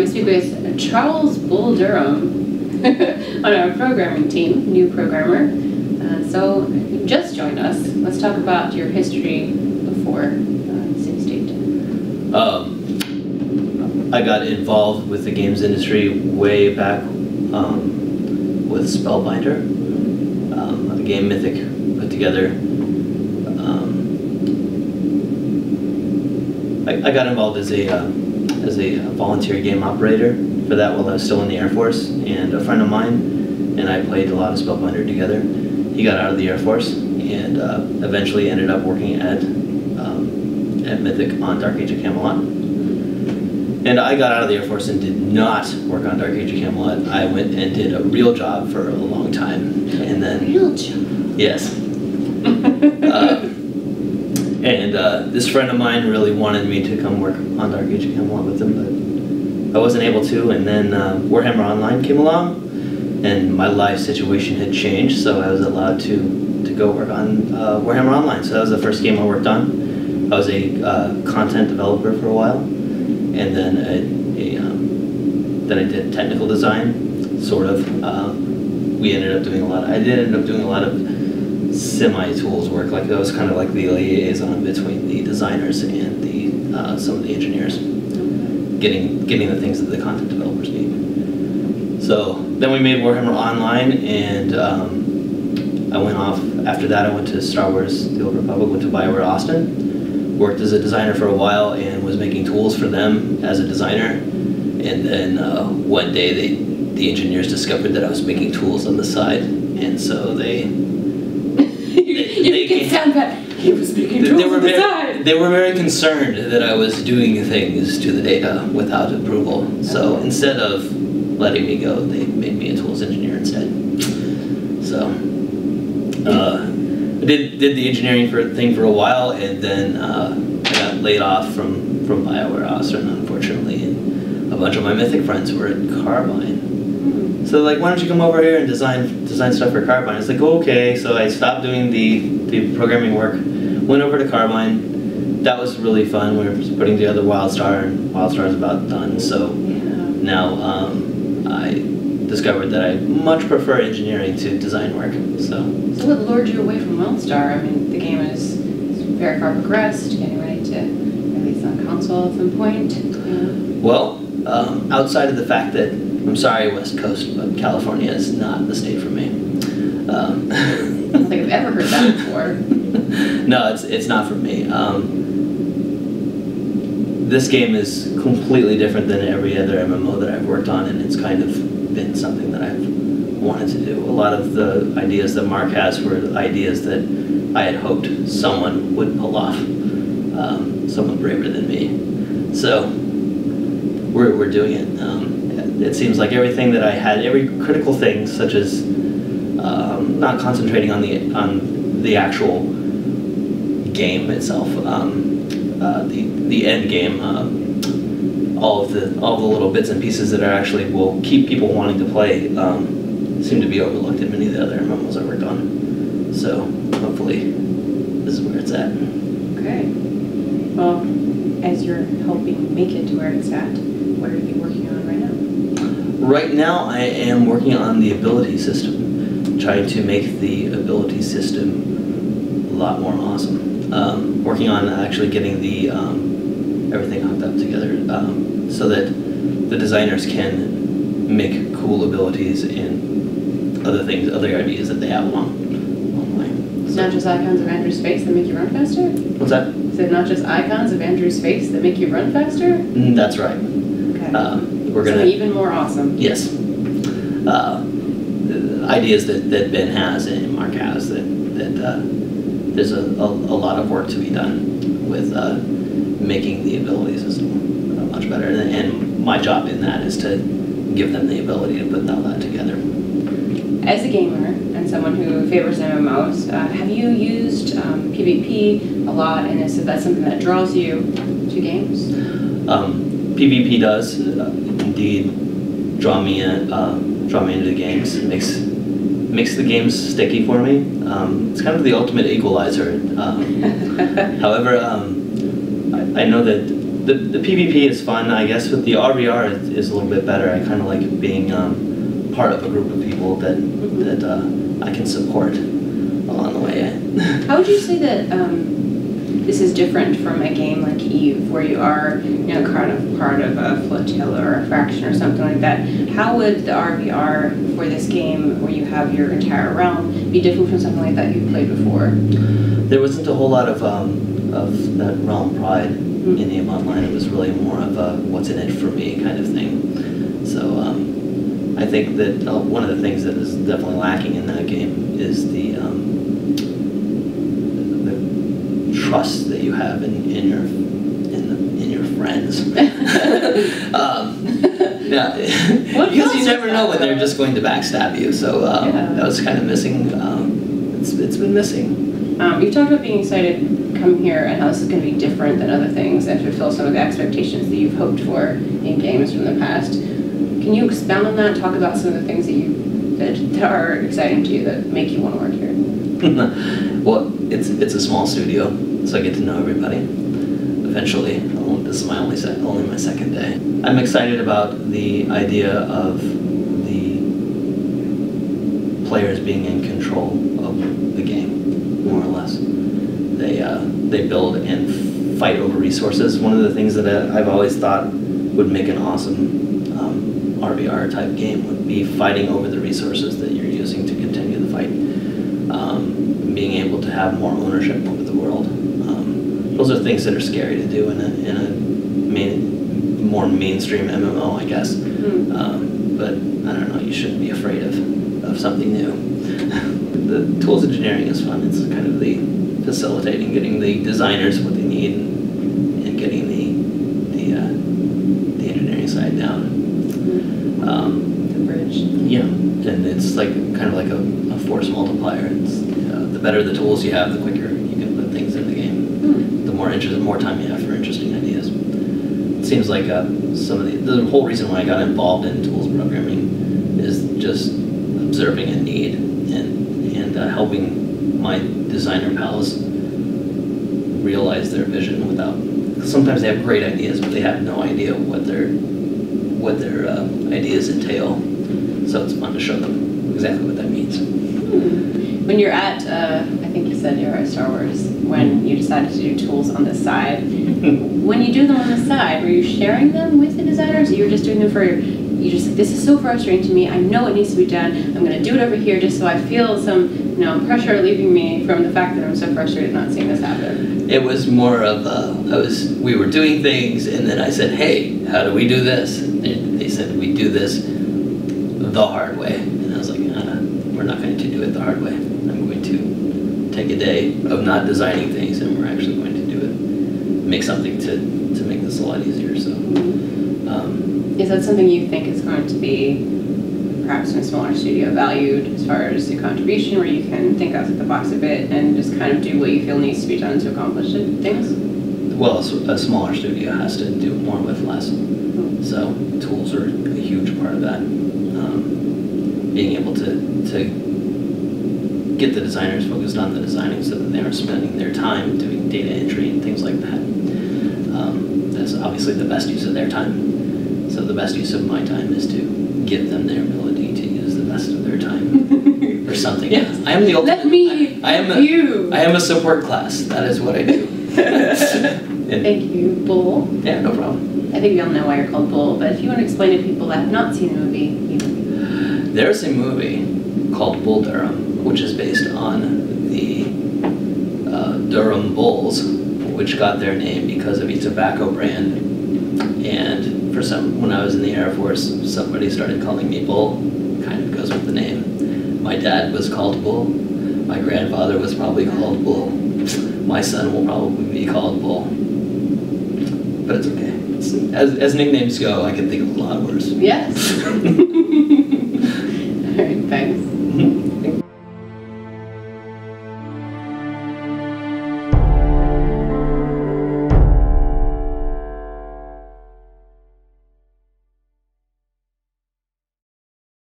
to speak with Charles Bull Durham on our programming team, new programmer. So you just joined us. Let's talk about your history before City State. I got involved with the games industry way back with Spellbinder, a game Mythic put together. I got involved as a volunteer game operator for that while I was still in the Air Force, and a friend of mine and I played a lot of Spellbinder together. He got out of the Air Force and eventually ended up working at Mythic on Dark Age of Camelot. And I got out of the Air Force and did not work on Dark Age of Camelot. I went and did a real job for a long time, and then real job. Yes. This friend of mine really wanted me to come work on Dark Age of Camelot with him, but I wasn't able to. And then Warhammer Online came along, and my life situation had changed, so I was allowed to go work on Warhammer Online. So that was the first game I worked on. I was a content developer for a while, and then then I did technical design, sort of. We ended up doing a lot. I did end up doing a lot of semi-tools work. Like that was kind of like the liaison between the designers and the some of the engineers, getting the things that the content developers need. So then we made Warhammer Online, and I went off. After that, I went to Star Wars: The Old Republic, went to BioWare Austin, worked as a designer for a while, and was making tools for them as a designer. And then one day, the engineers discovered that I was making tools on the side, and so they he was making tools on the side. They were very concerned that I was doing things to the data without approval. So instead of letting me go, they made me a tools engineer instead. So I did the engineering thing for a while, and then I got laid off from BioWare Austin, unfortunately, and a bunch of my Mythic friends were at Carbine. So like, why don't you come over here and design stuff for Carbine? It's like, okay. So I stopped doing the programming work, went over to Carbine. That was really fun. We were putting together WildStar, and WildStar is about done. So now I discovered that I much prefer engineering to design work. So what lured you away from WildStar? I mean, the game is very far progressed, getting ready to release on console at some point. Well, outside of the fact that, I'm sorry, West Coast, but California is not the state for me. I don't think I've ever heard that before. No, it's not for me. This game is completely different than every other MMO that I've worked on, and it's kind of been something that I've wanted to do. A lot of the ideas that Mark has were ideas that I had hoped someone would pull off, someone braver than me. So we're doing it. It seems like everything that I had, every critical thing, such as not concentrating on the actual game itself, the end game, all of the little bits and pieces that are actually will keep people wanting to play, seem to be overlooked in many of the other MMOs I worked on. So hopefully this is where it's at. Okay. Well, as you're helping make it to where it's at, what are you working on right now? Right now, I am working on the ability system, trying to make the ability system a lot more awesome. Working on actually getting the everything hooked up together, so that the designers can make cool abilities and other things, other ideas that they have along the way. It's not just icons of Andrew's face that make you run faster? What's that? Is it not just icons of Andrew's face that make you run faster? That's right. Okay. We're gonna even more awesome. Yes. Ideas that Ben has and Mark has, that there's a lot of work to be done with making the ability system much better. And my job in that is to give them the ability to put all that together. As a gamer and someone who favors MMOs, have you used PvP a lot, and is that something that draws you to games? PvP does indeed draw me into the games. It makes the games sticky for me. It's kind of the ultimate equalizer. However, I know that The PvP is fun, I guess. With the RVR is a little bit better. I kind of like being part of a group of people that I can support along the way. How would you say that this is different from a game like Eve, where you are, kind of part of a flotilla or a faction or something like that? How would the RVR for this game, where you have your entire realm, be different from something like that you've played before? There wasn't a whole lot of that realm pride in EVE Online. It was really more of a what's in it for me kind of thing. So I think that one of the things that is definitely lacking in that game is the trust that you have in your friends. Yeah, because you never know when they're just going to backstab you. So that was kind of missing. It's been missing. You talked about being excited coming here and how this is going to be different than other things and fulfill some of the expectations that you've hoped for in games from the past. Can you expound on that? Talk about some of the things that are exciting to you that make you want to work here. Well, it's a small studio, so I get to know everybody. Eventually, this is only my second day. I'm excited about the idea of the players being in control of the game, more or less. They build and fight over resources. One of the things that I've always thought would make an awesome RVR type game would be fighting over the resources that you're using to continue the fight. Being able to have more ownership over the world. Those are things that are scary to do in a more mainstream MMO, I guess. But I don't know, you shouldn't be afraid of something new. The tools engineering is fun. It's kind of the facilitating, getting the designers what they need, and getting the engineering side down. The bridge. Yeah, and it's kind of like a force multiplier. It's the better the tools you have, the quicker you can put things in the game. The more time you have for interesting ideas. It seems like some of the whole reason why I got involved in tools programming is just observing a need and helping my designer pals realize their vision sometimes they have great ideas, but they have no idea what their ideas entail. So it's fun to show them exactly what that means. When you're at, I think you said you're at Star Wars, when you decided to do tools on the side, when you do them on the side, were you sharing them with the designers, or you were just doing them you just like, this is so frustrating to me, I know it needs to be done, I'm going to do it over here just so I feel some pressure leaving me from the fact that I'm so frustrated not seeing this happen? It was more of we were doing things, and then I said, hey, how do we do this? And they said, we do this the hard way. And I was like, we're not going to do it the hard way. I'm going to take a day of not designing things, and we're actually going to do it, make something to make this a lot easier. So, is that something you think is going to be, perhaps in a smaller studio, valued as far as the contribution, where you can think outside the box a bit and just kind of do what you feel needs to be done to accomplish things? Well, a smaller studio has to do more with less. So tools are a huge part of that. Being able to get the designers focused on the designing so that they aren't spending their time doing data entry and things like that. That's obviously the best use of their time. So the best use of my time is to give them their ability to use the best of their time for something. Yes. I am the ultimate. Let me I am a support class. That is what I do. Thank you, Bull. Yeah, no problem. I think we all know why you're called Bull, but if you want to explain to people that have not seen the movie, There's a movie called Bull Durham, which is based on the Durham Bulls, which got their name because of a tobacco brand. And when I was in the Air Force, somebody started calling me Bull. Kind of goes with the name. My dad was called Bull. My grandfather was probably called Bull. My son will probably be called Bull. But it's okay. As nicknames go, I can think of a lot worse. yes.